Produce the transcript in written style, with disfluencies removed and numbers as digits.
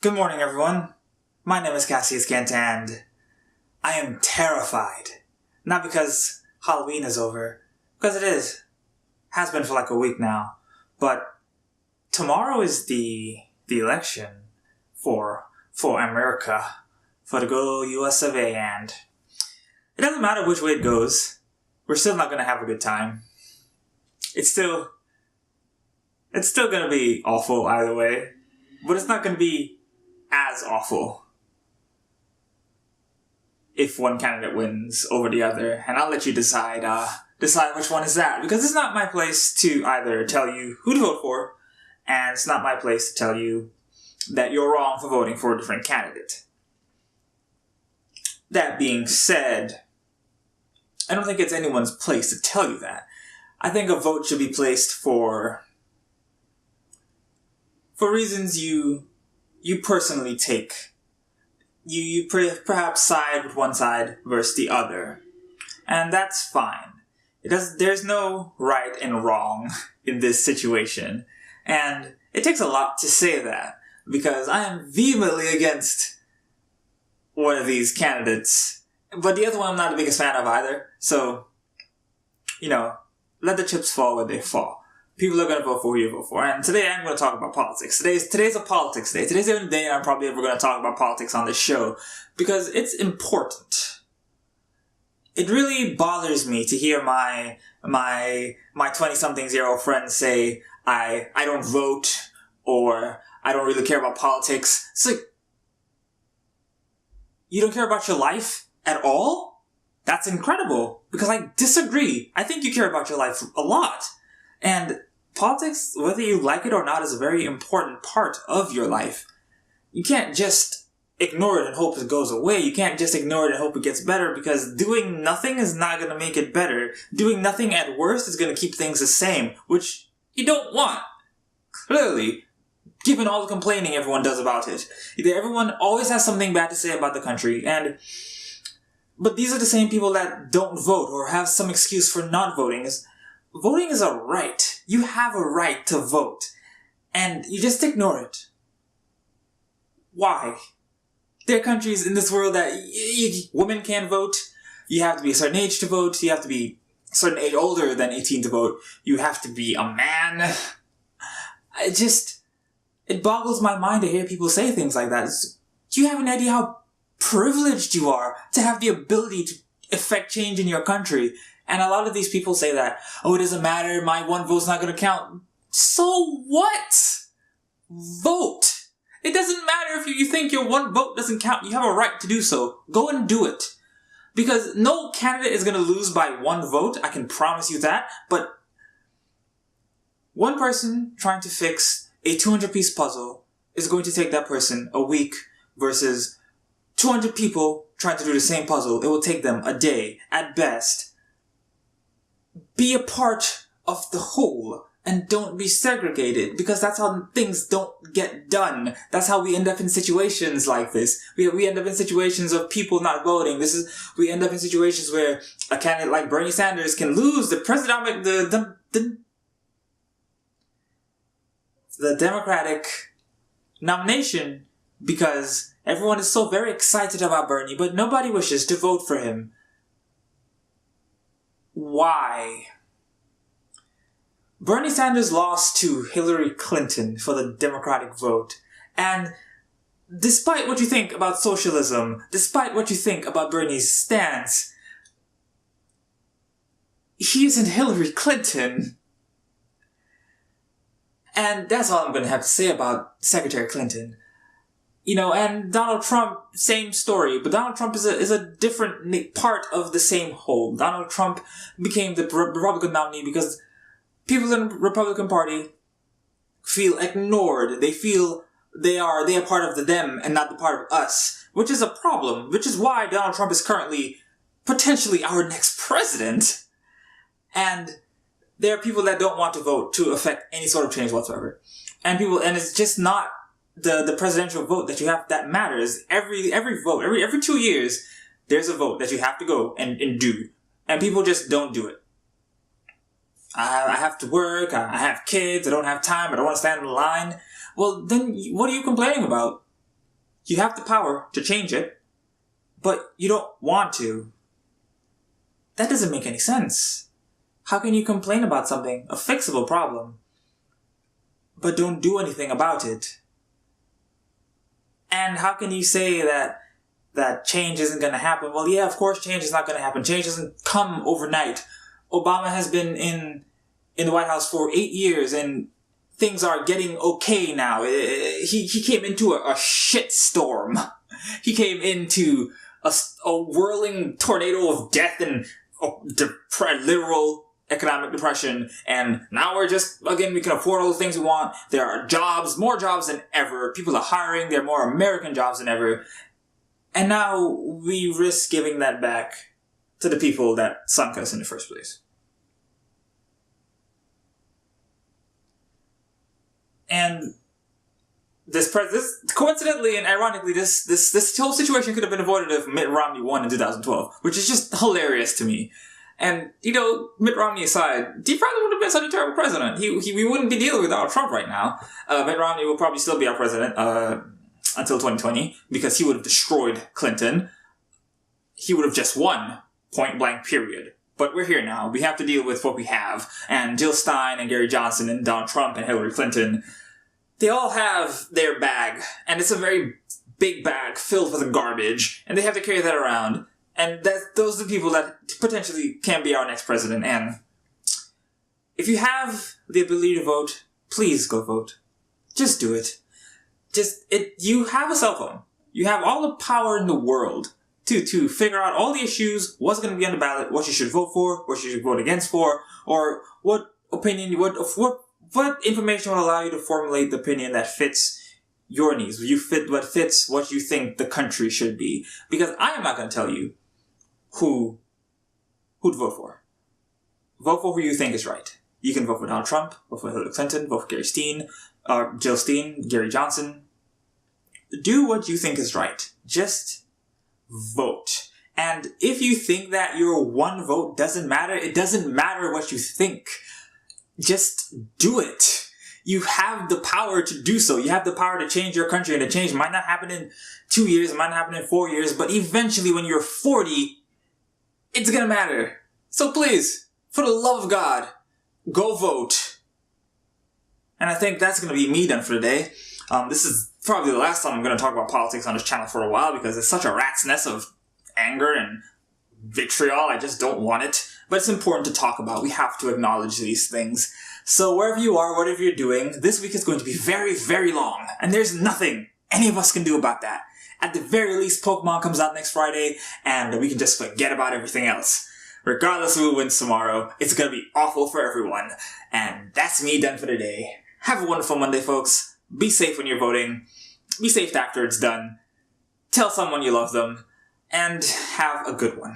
Good morning, everyone. My name is Cassius Kent, and I am terrified. Not because Halloween is over, because it is. Has been for like a week now. But tomorrow is the election for America, for the good old US of A, and it doesn't matter which way it goes. We're still not going to have a good time. It's still going to be awful either way, but it's not going to be as awful if one candidate wins over the other, and I'll let you decide which one is that, because it's not my place to either tell you who to vote for, and it's not my place to tell you that you're wrong for voting for a different candidate. That being said, I don't think it's anyone's place to tell you that. I think a vote should be placed for reasons you personally take. You perhaps side with one side versus the other. And that's fine. There's no right and wrong in this situation. And it takes a lot to say that, because I am vehemently against one of these candidates. But the other one I'm not the biggest fan of either. So, let the chips fall where they fall. People are going to vote for who you vote for. And today I'm going to talk about politics. Today's a politics day. Today's the only day I'm probably ever going to talk about politics on this show, because it's important. It really bothers me to hear my 20-somethings-year-old friends say, I don't vote, or I don't really care about politics. It's like, you don't care about your life at all? That's incredible, because I disagree. I think you care about your life a lot. And politics, whether you like it or not, is a very important part of your life. You can't just ignore it and hope it goes away. You can't just ignore it and hope it gets better, because doing nothing is not going to make it better. Doing nothing at worst is going to keep things the same, which you don't want. Clearly, given all the complaining everyone does about it. Everyone always has something bad to say about the country, but these are the same people that don't vote or have some excuse for not voting. Voting is a right. You have a right to vote. And you just ignore it. Why? There are countries in this world that women can't vote. You have to be a certain age to vote. You have to be a certain age older than 18 to vote. You have to be a man. It boggles my mind to hear people say things like that. Do you have an idea how privileged you are to have the ability to effect change in your country? And a lot of these people say that, it doesn't matter, my one vote's not going to count. So what? Vote. It doesn't matter if you think your one vote doesn't count. You have a right to do so. Go and do it. Because no candidate is going to lose by one vote. I can promise you that. But one person trying to fix a 200-piece puzzle is going to take that person a week, versus 200 people trying to do the same puzzle. It will take them a day at best. Be a part of the whole, and don't be segregated, because that's how things don't get done. That's how we end up in situations like this. We end up in situations of people not voting. We end up in situations where a candidate like Bernie Sanders can lose the Democratic nomination, because everyone is so very excited about Bernie, but nobody wishes to vote for him. Why? Bernie Sanders lost to Hillary Clinton for the Democratic vote. And despite what you think about socialism, despite what you think about Bernie's stance, he isn't Hillary Clinton. And that's all I'm going to have to say about Secretary Clinton. And Donald Trump, same story, but Donald Trump is a different part of the same whole. Donald Trump became the Republican nominee because people in the Republican Party feel ignored. They feel they are part of the them and not the part of us, which is a problem, which is why Donald Trump is currently potentially our next president. And there are people that don't want to vote to affect any sort of change whatsoever. And it's just not the presidential vote that you have that matters. Every vote, every 2 years, there's a vote that you have to go and do. And people just don't do it. I have to work, I have kids, I don't have time, I don't want to stand in the line. Well, then what are you complaining about? You have the power to change it, but you don't want to. That doesn't make any sense. How can you complain about something, a fixable problem, but don't do anything about it? And how can you say that change isn't going to happen? Well, yeah, of course change is not going to happen. Change doesn't come overnight. Obama has been in the White House for 8 years, and things are getting okay now. He came into a shit storm. He came into a whirling tornado of death and literal economic depression, and now we can afford all the things we want. There are jobs, more jobs than ever. People are hiring. There are more American jobs than ever. And now we risk giving that back to the people that sunk us in the first place. And this coincidentally and ironically, this whole situation could have been avoided if Mitt Romney won in 2012, which is just hilarious to me. And, Mitt Romney aside, he probably would have been such a terrible president. We wouldn't be dealing with Donald Trump right now. Mitt Romney will probably still be our president until 2020, because he would have destroyed Clinton. He would have just won, point blank, period. But we're here now. We have to deal with what we have. And Jill Stein and Gary Johnson and Donald Trump and Hillary Clinton, they all have their bag. And it's a very big bag filled with garbage. And they have to carry that around. And those are the people that potentially can be our next president. And if you have the ability to vote, please go vote. Just do it. You have a cell phone. You have all the power in the world to figure out all the issues, what's going to be on the ballot, what you should vote for, what you should vote against for, or what information will allow you to formulate the opinion that fits your needs. What fits what you think the country should be. Because I am not going to tell you who to vote for. Vote for who you think is right. You can vote for Donald Trump, vote for Hillary Clinton, vote for Jill Stein, Gary Johnson. Do what you think is right. Just vote. And if you think that your one vote doesn't matter, it doesn't matter what you think. Just do it. You have the power to do so. You have the power to change your country, and the change might not happen in 2 years, it might not happen in 4 years, but eventually when you're 40, it's gonna matter. So please, for the love of God, go vote. And I think that's gonna be me done for today. This is probably the last time I'm gonna talk about politics on this channel for a while, because it's such a rat's nest of anger and vitriol. I just don't want it. But it's important to talk about. We have to acknowledge these things. So wherever you are, whatever you're doing, this week is going to be very, very long. And there's nothing any of us can do about that. At the very least, Pokemon comes out next Friday, and we can just forget about everything else. Regardless of who wins tomorrow, it's gonna be awful for everyone. And that's me done for today. Have a wonderful Monday, folks. Be safe when you're voting. Be safe after it's done. Tell someone you love them. And have a good one.